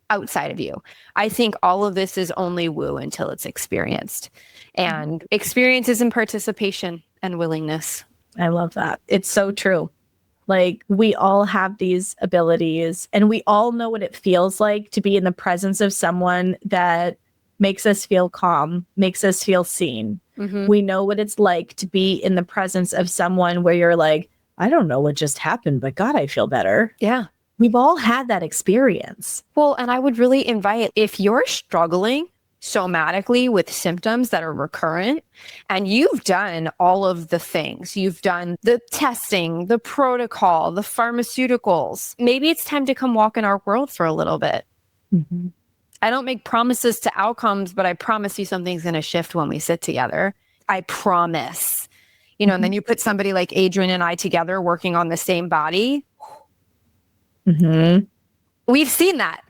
outside of you? I think all of this is only woo until it's experienced. And experience is in participation and willingness. I love that. It's so true. Like we all have these abilities and we all know what it feels like to be in the presence of someone that makes us feel calm, makes us feel seen. We know what it's like to be in the presence of someone where you're like, I don't know what just happened, but God, I feel better. Yeah. We've all had that experience. Well, and I would really invite, if you're struggling somatically with symptoms that are recurrent and you've done all of the things, you've done the testing, the protocol, the pharmaceuticals, maybe it's time to come walk in our world for a little bit. I don't make promises to outcomes, but I promise you something's going to shift when we sit together. I promise. You know, and then you put somebody like Adrian and I together working on the same body. Mm-hmm. We've seen that.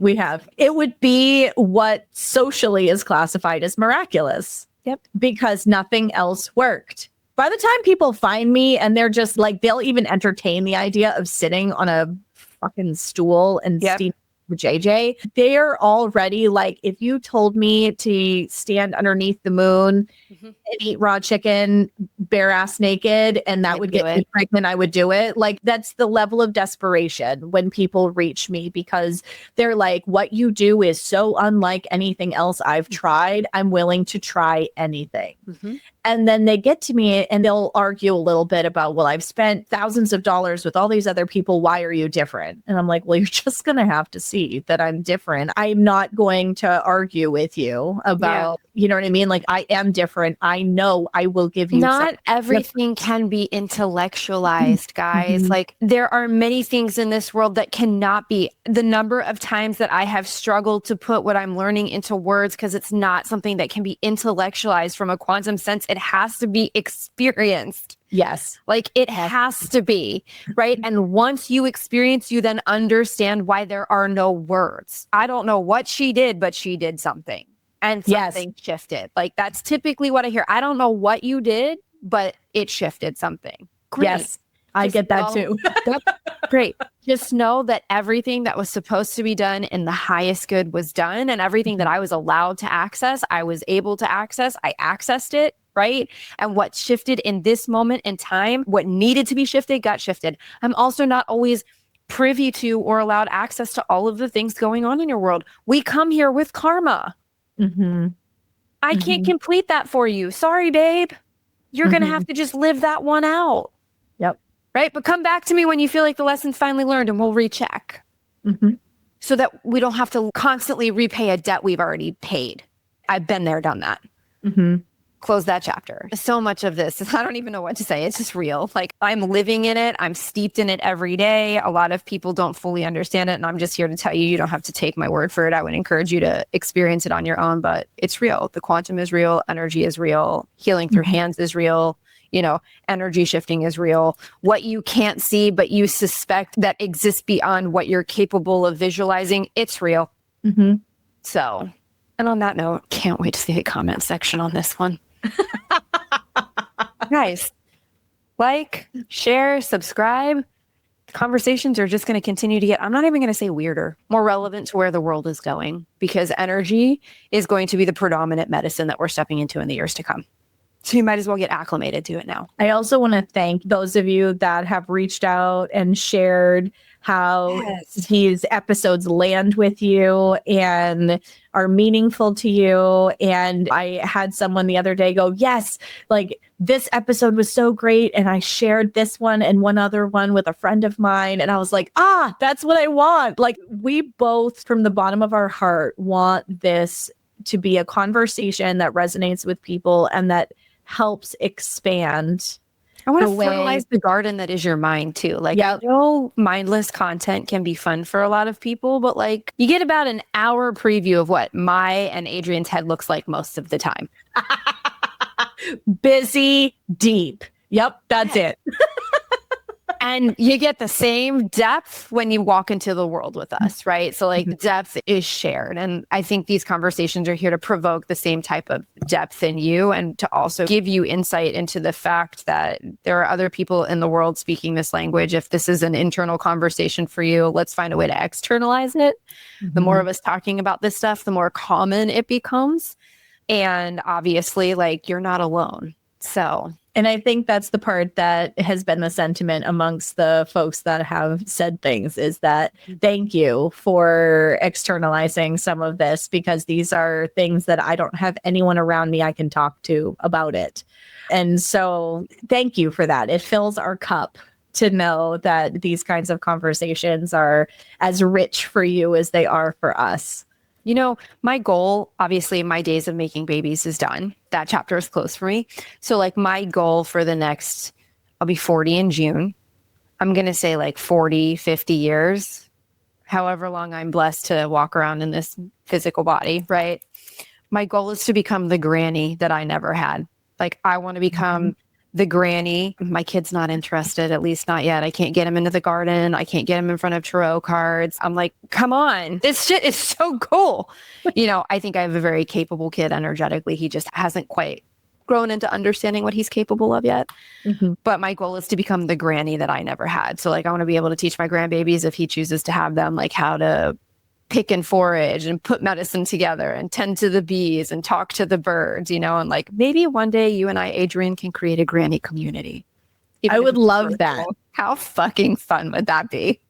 We have. It would be what socially is classified as miraculous. Yep. Because nothing else worked. By the time people find me and they're just like, they'll even entertain the idea of sitting on a fucking stool and steaming JJ, they're already like, if you told me to stand underneath the moon and eat raw chicken bare ass naked and that would get me pregnant, I would do it. Like, that's the level of desperation when people reach me, because they're like, what you do is so unlike anything else I've tried. I'm willing to try anything. And then they get to me and they'll argue a little bit about, well, I've spent thousands of dollars with all these other people. Why are you different? And I'm like, well, you're just going to have to see that I'm different. I'm not going to argue with you about, you know what I mean? Like, I am different. I know I will give you Not everything can be intellectualized, guys. Like, there are many things in this world that cannot be. The number of times that I have struggled to put what I'm learning into words because it's not something that can be intellectualized from a quantum sense. It has to be experienced. Yes. Like, it has to be, right? And once you experience, you then understand why there are no words. I don't know what she did, but she did something. And something shifted. Like, that's typically what I hear. I don't know what you did, but it shifted something. Great. Yes, I get that too. Great. Just know that everything that was supposed to be done in the highest good was done. And everything that I was allowed to access, I was able to access. I accessed it. Right. And what shifted in this moment in time, what needed to be shifted, got shifted. I'm also not always privy to or allowed access to all of the things going on in your world. We come here with karma. I can't complete that for you. Sorry, babe. You're going to have to just live that one out. Yep. Right. But come back to me when you feel like the lesson's finally learned and we'll recheck. So that we don't have to constantly repay a debt we've already paid. I've been there, done that. Close that chapter. So much of this, I don't even know what to say. It's just real. Like, I'm living in it. I'm steeped in it every day. A lot of people don't fully understand it. And I'm just here to tell you, you don't have to take my word for it. I would encourage you to experience it on your own, but it's real. The quantum is real. Energy is real. Healing through hands is real. You know, energy shifting is real. What you can't see, but you suspect that exists beyond what you're capable of visualizing, it's real. So, and on that note, can't wait to see the comment section on this one. Guys, like, share, subscribe. Conversations are just going to continue to get, I'm not even going to say weirder, more relevant to where the world is going, because energy is going to be the predominant medicine that we're stepping into in the years to come. So you might as well get acclimated to it now. I also want to thank those of you that have reached out and shared how these episodes land with you and are meaningful to you. And I had someone the other day go, yes, like, this episode was so great. And I shared this one and one other one with a friend of mine. And I was like, that's what I want. Like, we both, from the bottom of our heart, want this to be a conversation that resonates with people and that helps expand. I want to fertilize the garden that is your mind too. Like, I know mindless content can be fun for a lot of people, but like, you get about an hour preview of what my and Adrian's head looks like most of the time. Busy, deep. Yep, that's it. And you get the same depth when you walk into the world with us, right? So like, depth is shared. And I think these conversations are here to provoke the same type of depth in you and to also give you insight into the fact that there are other people in the world speaking this language. If this is an internal conversation for you, let's find a way to externalize it. The more of us talking about this stuff, the more common it becomes. And obviously, like, you're not alone. So, and I think that's the part that has been the sentiment amongst the folks that have said things, is that thank you for externalizing some of this, because these are things that I don't have anyone around me I can talk to about it. And so thank you for that. It fills our cup to know that these kinds of conversations are as rich for you as they are for us. You know, my goal, obviously, my days of making babies is done. That chapter is closed for me. So like, my goal for the next, I'll be 40 in June. I'm going to say like 40, 50 years. however long I'm blessed to walk around in this physical body, right? My goal is to become the granny that I never had. Like, I want to become the granny. My kid's not interested, at least not yet. I can't get him into the garden. I can't get him in front of tarot cards. I'm like, come on, this shit is so cool. I think I have a very capable kid energetically. He just hasn't quite grown into understanding what he's capable of yet. But my goal is to become the granny that I never had. So like, I want to be able to teach my grandbabies, if he chooses to have them, like how to pick and forage and put medicine together and tend to the bees and talk to the birds, and like maybe one day you and I, Adrian, can create a granny community. I would love that. How fucking fun would that be?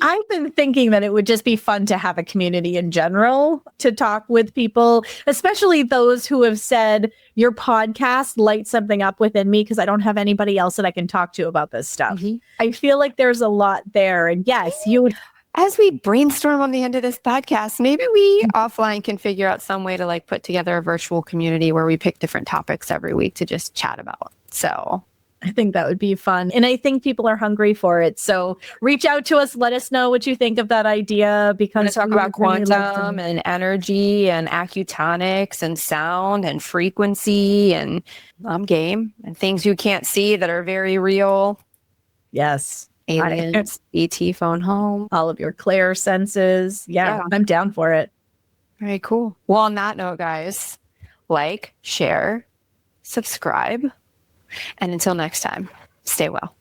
I've been thinking that it would just be fun to have a community in general, to talk with people, especially those who have said your podcast lights something up within me because I don't have anybody else that I can talk to about this stuff. I feel like there's a lot there. And yes, you would. As we brainstorm on the end of this podcast, maybe we offline can figure out some way to like put together a virtual community where we pick different topics every week to just chat about. So I think that would be fun. And I think people are hungry for it. So reach out to us. Let us know what you think of that idea. Because talk about quantum and energy and acutonics and sound and frequency, and I'm game, and things you can't see that are very real. Yes. Aliens, ET phone home, all of your clair senses. Yeah, I'm down for it. Very cool. Well, on that note, guys, like, share, subscribe, and until next time, stay well.